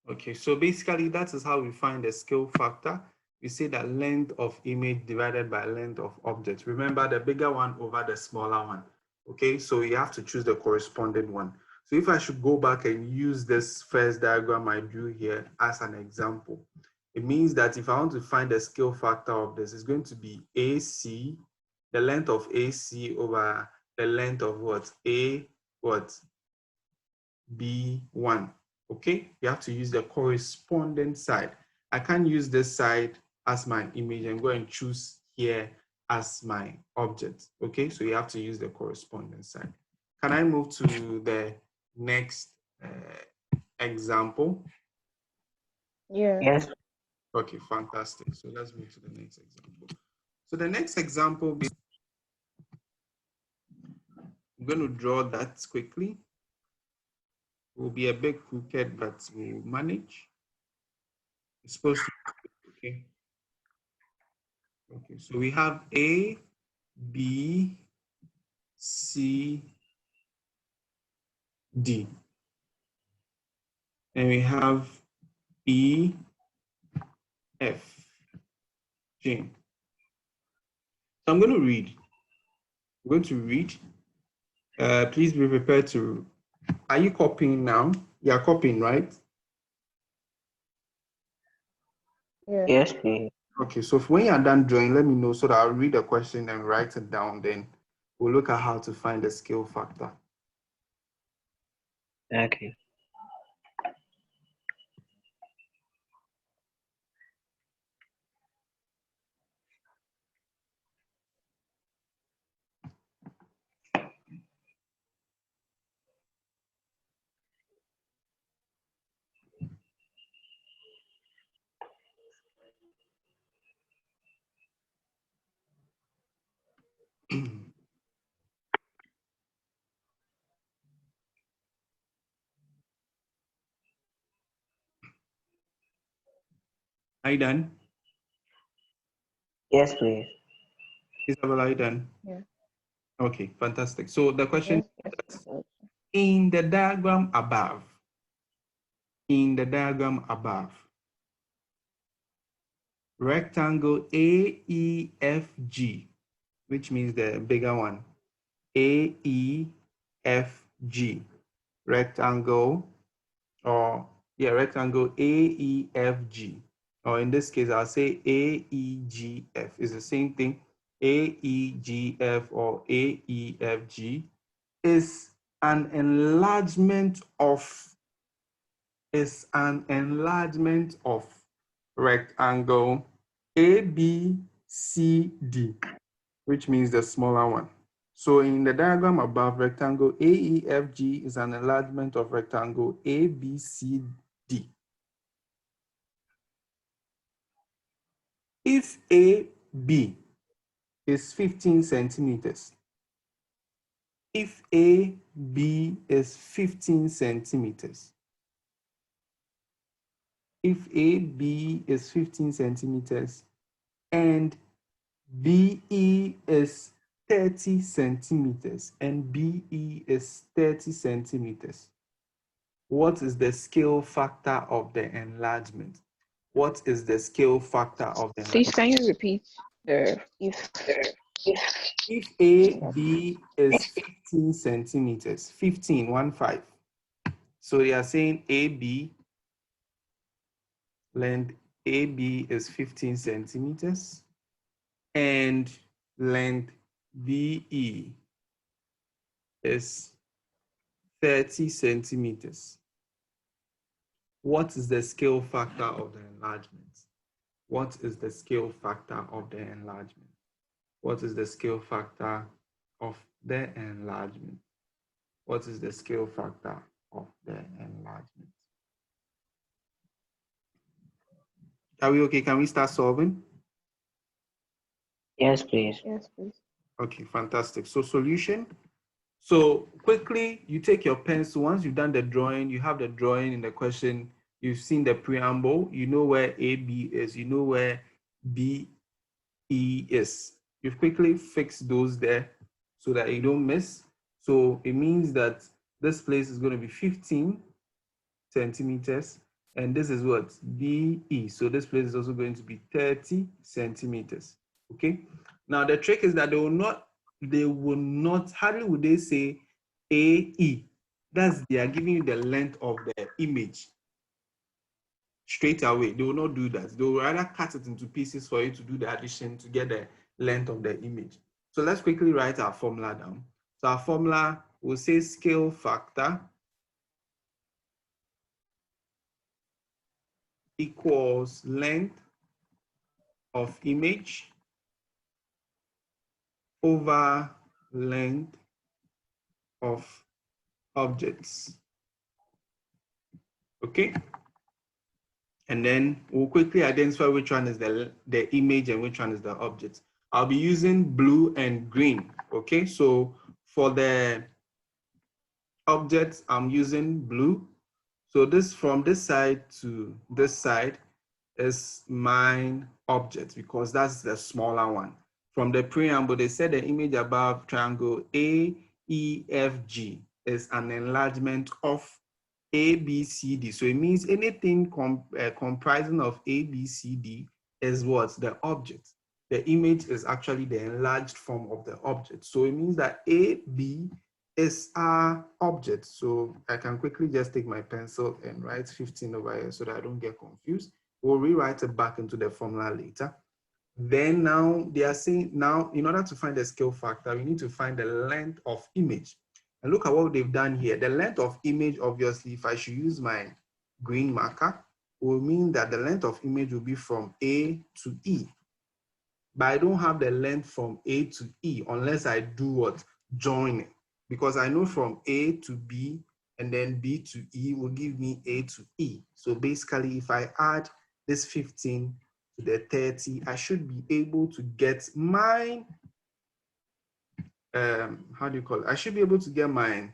Okay, so basically that is how we find the scale factor. We say that length of image divided by length of object. Remember the bigger one over the smaller one. Okay, so you have to choose the corresponding one. So if I should go back and use this first diagram I drew here as an example, it means that if I want to find the scale factor of this, it's going to be AC, the length of AC over the length of what? B1. Okay, you have to use the corresponding side. I can't use this side as my image and go and choose here as my object. Okay, so you have to use the corresponding side. Can I move to the next example? Yeah. Yes. Okay, fantastic. So let's move to the next example. So the next example, I'm going to draw that quickly. It will be a bit crooked, but we'll manage. It's supposed to be okay. Okay, so we have A, B, C, D. And we have E, F, G. So I'm going to read. I'm going to read. Please be prepared to. Are you copying now? You are copying, right? Yeah. Yes, please. Okay, so when you are done drawing, let me know so that I'll read the question and write it down. Then we'll look at how to find the scale factor. Okay. Are you done? Yes, please. Isabel, are you done? Yeah. Okay, fantastic. So the question Yes. is, in the diagram above, rectangle AEFG, which means the bigger one, AEFG, rectangle AEFG, or in this case, I'll say AEGF, is the same thing, AEGF or AEFG, is an enlargement of rectangle ABCD, which means the smaller one. So in the diagram above, rectangle AEFG is an enlargement of rectangle ABCD. If AB is 15 centimeters, if AB is 15 centimeters, if AB is 15 centimeters and BE is 30 centimeters and BE is 30 centimeters, what is the scale factor of the enlargement? What is the scale factor of the enlargement? Please, can you repeat the if? If AB is 15 centimeters, 15, 1-5. So they are saying AB, length AB is 15 centimeters and length BE is 30 centimeters. What is the scale factor of the enlargement? What is the scale factor of the enlargement? What is the scale factor of the enlargement? What is the scale factor of the enlargement? Are we okay? Can we start solving? Yes, please. Yes, please. Okay, fantastic. So solution. So quickly, you take your pencil. Once you've done the drawing, you have the drawing in the question, you've seen the preamble, you know where AB is, you know where BE is. You've quickly fixed those there so that you don't miss. So it means that this place is going to be 15 centimeters And this is what? BE. So this place is also going to be 30 centimeters. Okay. Now the trick is that they will not, hardly would they say AE. That's, they are giving you the length of the image straight away. They will not do that. They will rather cut it into pieces for you to do the addition to get the length of the image. So let's quickly write our formula down. So our formula will say scale factor equals length of image over length of objects. Okay. And then we'll quickly identify which one is the image and which one is the object. I'll be using blue and green. Okay. So for the objects, I'm using blue. So this, from this side to this side, is my object because that's the smaller one. From the preamble, they said the image above triangle AEFG is an enlargement of ABCD. So it means anything comprising of ABCD is what? The object. The image is actually the enlarged form of the object. So it means that AB is our object. So I can quickly just take my pencil and write 15 over here so that I don't get confused. We'll rewrite it back into the formula later. Then now they are saying, now in order to find the scale factor, we need to find the length of image. And look at what they've done here. The length of image, obviously, if I should use my green marker, will mean that the length of image will be from A to E. But I don't have the length from A to E unless I do what? Join it. Because I know from A to B and then B to E will give me A to E. So basically, if I add this 15 to the 30, I should be able to get my, how do you call it? I should be able to get my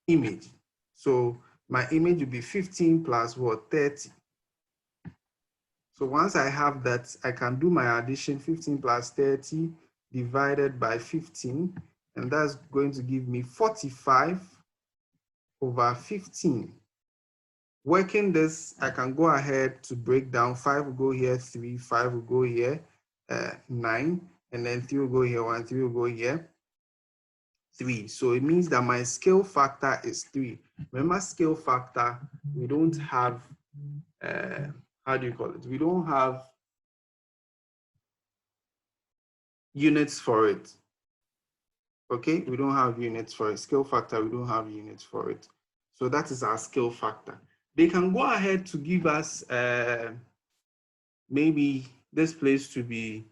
image. So my image will be 15 plus what? 30. So once I have that, I can do my addition, 15 plus 30 divided by 15, and that's going to give me 45 over 15. Working this, I can go ahead to break down. 5 will go here, 3, 5 will go here, 9, and then 3 will go here, 1, 3 will go here, 3. So it means that my scale factor is 3. Remember, scale factor, we don't have, how do you call it? We don't have units for it. Okay, we don't have units for it. Scale factor, we don't have units for it. So that is our scale factor. They can go ahead to give us maybe this place to be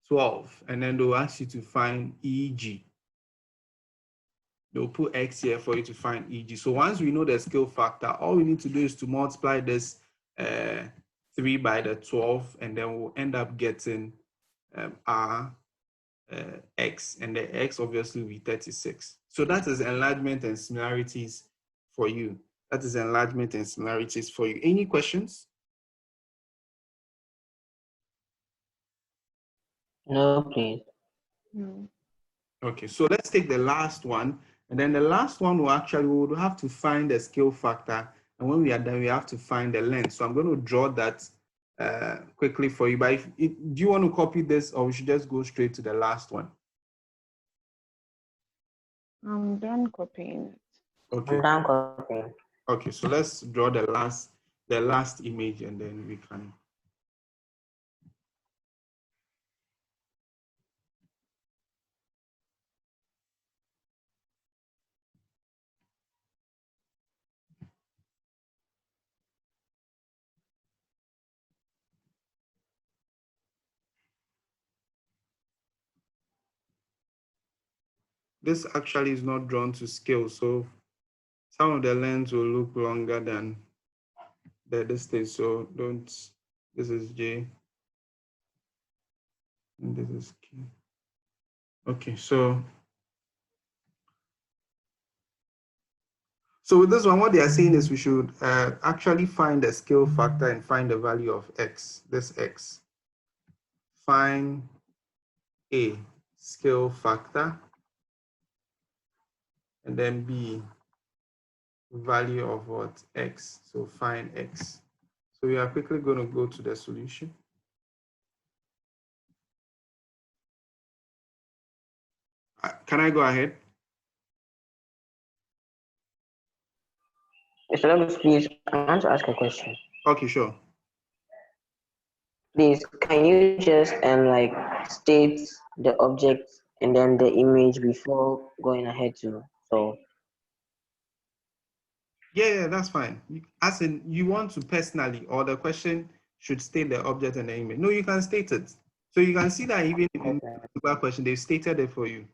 12, and then they'll ask you to find EG. They'll put X here for you to find EG. So once we know the scale factor, all we need to do is to multiply this 3 by the 12, and then we'll end up getting our X, and the X obviously will be 36. So that is enlargement and similarities for you. That is enlargement and similarities for you. Any questions? No, please. No. Okay, so let's take the last one. And then the last one will actually, we will have to find the scale factor. And when we are done, we have to find the length. So I'm going to draw that quickly for you. But do you want to copy this, or we should just go straight to the last one? I'm done copying it. Okay. I'm done copying. Okay, so let's draw the last image, and then we can. This actually is not drawn to scale, so some of the lengths will look longer than the distance. So don't, this is J, and this is K. Okay, so with this one, what they are saying is we should actually find the scale factor and find the value of X, this X. Find A, scale factor, and then B, value of what? X. So find X. So we are quickly going to go to the solution. Can I go ahead? Mr. Douglas, please, I want to ask a question. Okay, sure. Please, can you just like state the object and then the image before going ahead to solve? Yeah, that's fine. As in, you want to personally, or the question should state the object and the image. No, you can state it. So you can see that even in the question, they've stated it for you.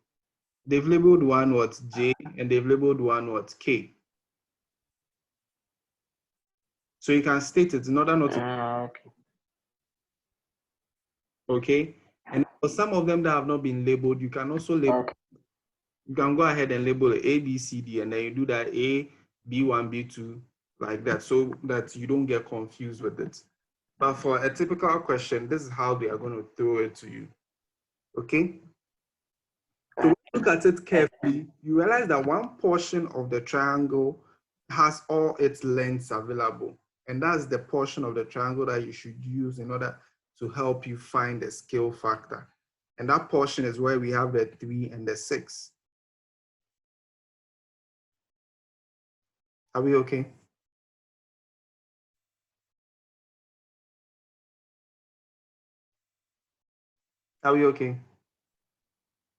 They've labeled one what J and they've labeled one what K. So you can state it in order not to. Okay. Okay. And for some of them that have not been labeled, you can also label. Okay. You can go ahead and label it A, B, C, D, and then you do that A, B1, B2, like that, so that you don't get confused with it. But for a typical question, this is how they are going to throw it to you. Okay? So when you look at it carefully, you realize that one portion of the triangle has all its lengths available. And that's the portion of the triangle that you should use in order to help you find the scale factor. And that portion is where we have the 3 and the 6. Are we okay? Are we okay?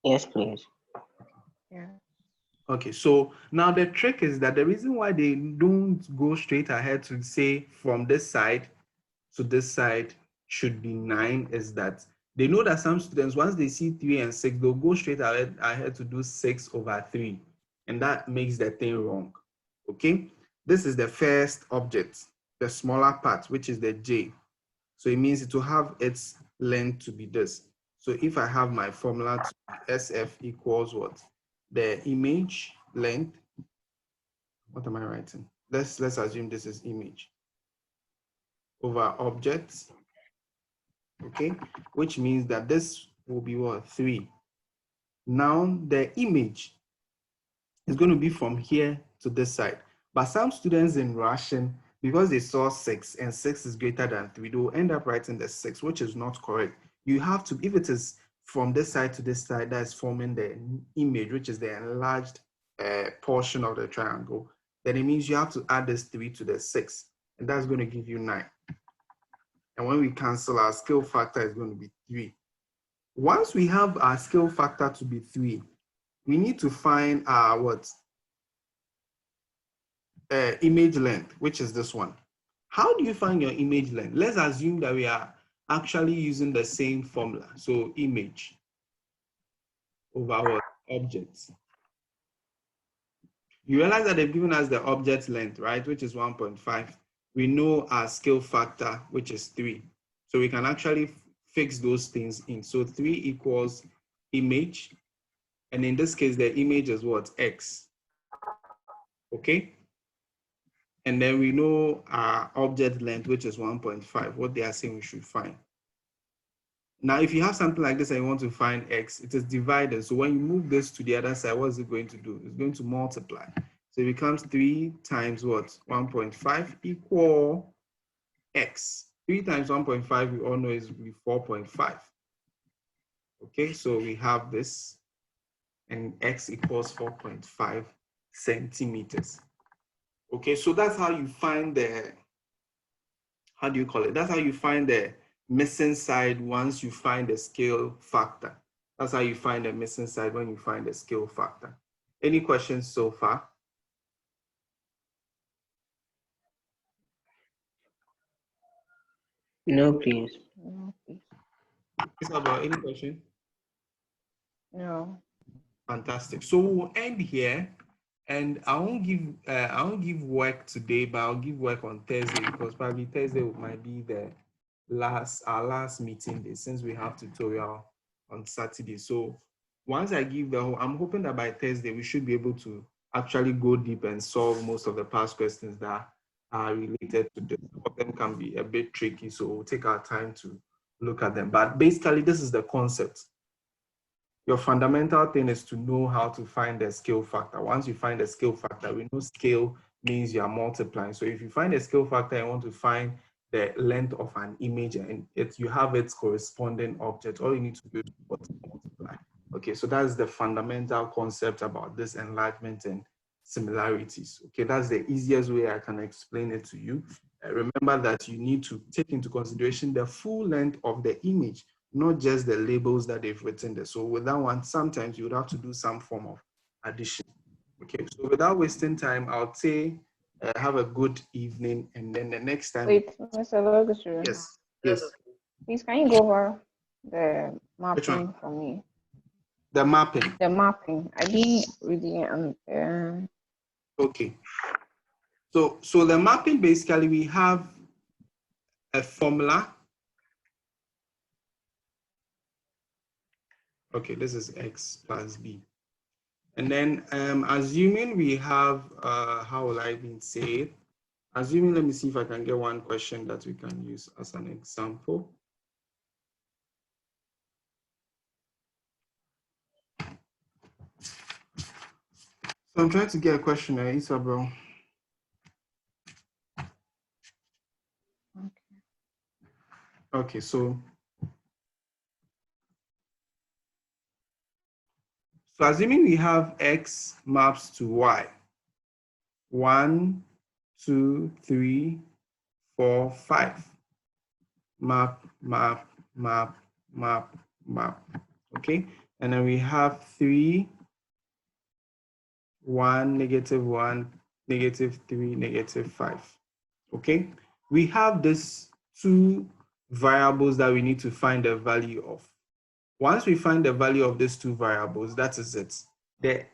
Yes, please. Yeah. Okay, so now the trick is that the reason why they don't go straight ahead to say from this side to this side should be 9 is that they know that some students, once they see 3 and 6, they'll go straight ahead to do 6 over 3. And that makes the thing wrong. Okay, this is the first object, the smaller part, which is the J. So it means it will have its length to be this. So if I have my formula to SF equals what? The image length. What am I writing? Let's assume this is image over object. Okay, which means that this will be what? 3. Now the image is going to be from here to this side. But some students in Russian, because they saw 6 and 6 is greater than 3, they will end up writing the 6, which is not correct. You have to, if it is from this side to this side, that's forming the image, which is the enlarged portion of the triangle, then it means you have to add this 3 to the 6, and that's going to give you 9. And when we cancel, our scale factor is going to be 3. Once we have our scale factor to be 3, we need to find our what? Image length, which is this one. How do you find your image length? Let's assume that we are actually using the same formula. So image over our objects. You realize that they've given us the object length, right? Which is 1.5. We know our scale factor, which is 3. So we can actually fix those things in. So 3 equals image. And in this case, the image is what? X. Okay? And then we know our object length, which is 1.5, what they are saying we should find. Now, if you have something like this and you want to find X, it is divided. So when you move this to the other side, what is it going to do? It's going to multiply. So it becomes 3 times what? 1.5 equal X. 3 times 1.5, we all know is 4.5. Okay, so we have this, and X equals 4.5 centimeters. Okay, so that's how you find the, how do you call it? That's how you find the missing side once you find the scale factor. That's how you find the missing side when you find the scale factor. Any questions so far? No, please. No, please. Isabel, any question? No. Fantastic. So we'll end here, and I won't give work today, but I'll give work on Thursday, because probably Thursday might be our last meeting day, since we have tutorial on Saturday. So once I give I'm hoping that by Thursday we should be able to actually go deep and solve most of the past questions that are related to this. Some of them can be a bit tricky, so we'll take our time to look at them. But basically, this is the concept. Your fundamental thing is to know how to find the scale factor. Once you find the scale factor, we know scale means you are multiplying. So if you find a scale factor and want to find the length of an image and you have its corresponding object, all you need to do is multiply. Okay, so that's the fundamental concept about this enlargement and similarities. Okay, that's the easiest way I can explain it to you. Remember that you need to take into consideration the full length of the image, not just the labels that they've written there. So with that one, sometimes you would have to do some form of addition. Okay, so without wasting time, I'll say have a good evening, and then the next time. Wait, Mr. Logusu. Yes, yes. Please, can you go over the Which one? mapping for me? The mapping. The mapping. I didn't really Okay. So the mapping, basically, we have a formula. Okay, this is x plus b. And then assuming we have, how will I even say it? Assuming, let me see if I can get one question that we can use as an example. So I'm trying to get a question, Isabel. Okay, so assuming we have x maps to y, 1, 2, 3, 4, 5. Map, map, map, map, map. Okay, and then we have 3, 1, -1, -3, -5. Okay, we have these two variables that we need to find the value of. Once we find the value of these two variables, that is it. The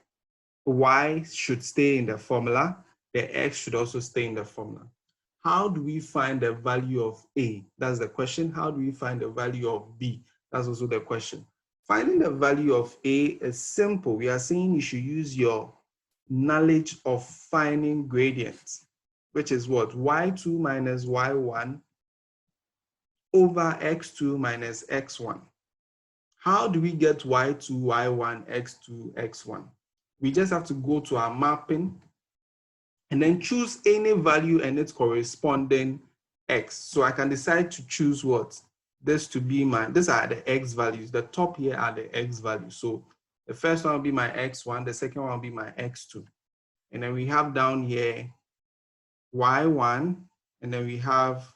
y should stay in the formula, the x should also stay in the formula. How do we find the value of A? That's the question. How do we find the value of B? That's also the question. Finding the value of A is simple. We are saying you should use your knowledge of finding gradients, which is what? Y2 minus Y1 over X2 minus X1. How do we get Y2, Y1, X2, X1? We just have to go to our mapping and then choose any value and its corresponding X. So I can decide to choose what? This to be these are the X values. The top here are the X values. So the first one will be my X1, the second one will be my X2. And then we have down here Y1, and then we have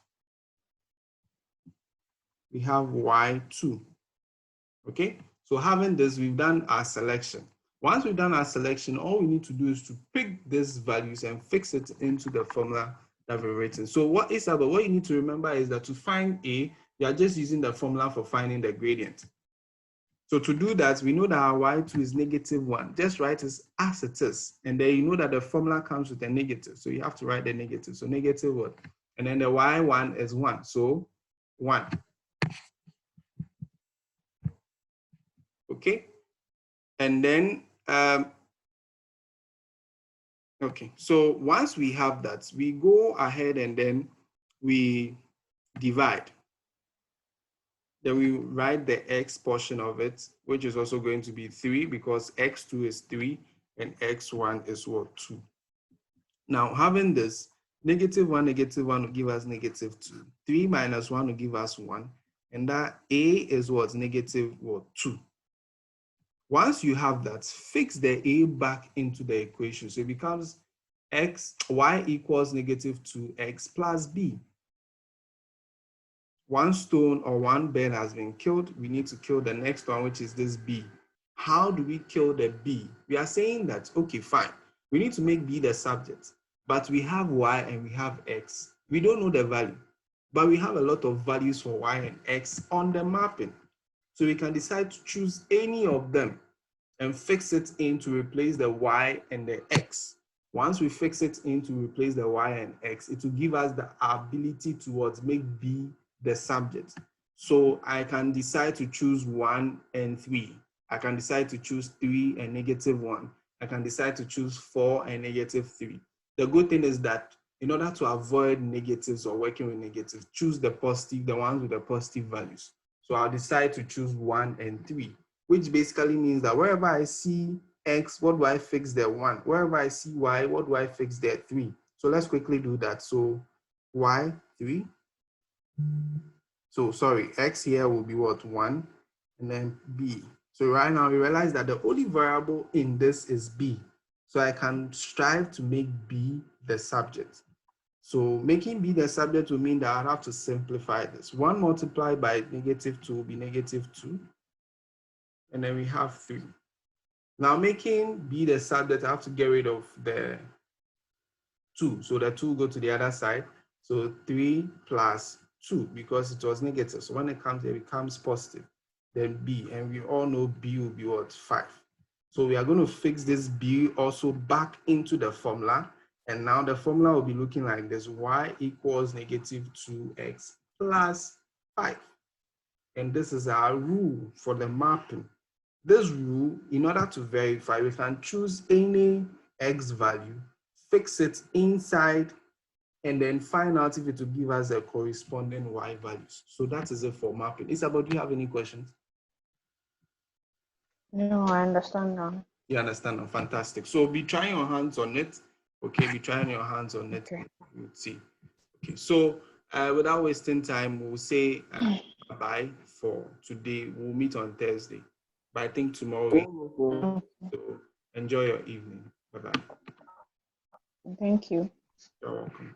Y2. Okay, so having this, we've done our selection. Once we've done our selection, all we need to do is to pick these values and fix it into the formula that we've written. So what you need to remember is that to find A, you are just using the formula for finding the gradient. So to do that, we know that our Y2 is -1. Just write it as it is. And then you know that the formula comes with a negative. So you have to write the negative. So negative what? And then the Y1 is 1. So 1. Okay. And then, okay. So once we have that, we go ahead and then we divide. Then we write the x portion of it, which is also going to be 3 because x2 is 3 and x1 is what? 2. Now, having this, -1, -1 will give us -2. 3 minus 1 will give us 1. And that A is what? -2. Once you have that, fix the A back into the equation. So it becomes y equals -2x plus b. One stone or one bird has been killed. We need to kill the next one, which is this b. How do we kill the b? We are saying that, okay, fine. We need to make b the subject, but we have y and we have x. We don't know the value, but we have a lot of values for y and x on the mapping. So we can decide to choose any of them and fix it in to replace the y and the x. Once we fix it in to replace the y and x, it will give us the ability to make b the subject. So I can decide to choose 1 and 3. I can decide to choose 3 and -1. I can decide to choose 4 and -3. The good thing is that in order to avoid negatives or working with negatives, choose the positive, the ones with the positive values. So I'll decide to choose 1 and 3, which basically means that wherever I see x, what do I fix there? 1. Wherever I see y, what do I fix there? 3. So let's quickly do that. So y3. So sorry, x here will be what? 1, and then b. So right now we realize that the only variable in this is b. So I can strive to make b the subject. So making b the subject will mean that I have to simplify this. 1 multiplied by -2 will be -2. And then we have 3. Now making b the subject, I have to get rid of the 2. So the 2 go to the other side. So 3 plus 2, because it was negative. So when it comes here, it becomes positive. Then b, and we all know b will be what? 5. So we are going to fix this b also back into the formula. And now the formula will be looking like this: y equals -2x plus 5. And this is our rule for the mapping. This rule, in order to verify, we can choose any x value, fix it inside, and then find out if it will give us a corresponding y values. So that is it for mapping. Isabel, do you have any questions? No, I understand now. You understand? Oh, fantastic. So be trying your hands on it. Okay, be trying your hands on it. Okay. You'll see. Okay, so without wasting time, we'll say bye for today. We'll meet on Thursday. But I think tomorrow, so enjoy your evening. Bye-bye. Thank you. You're welcome.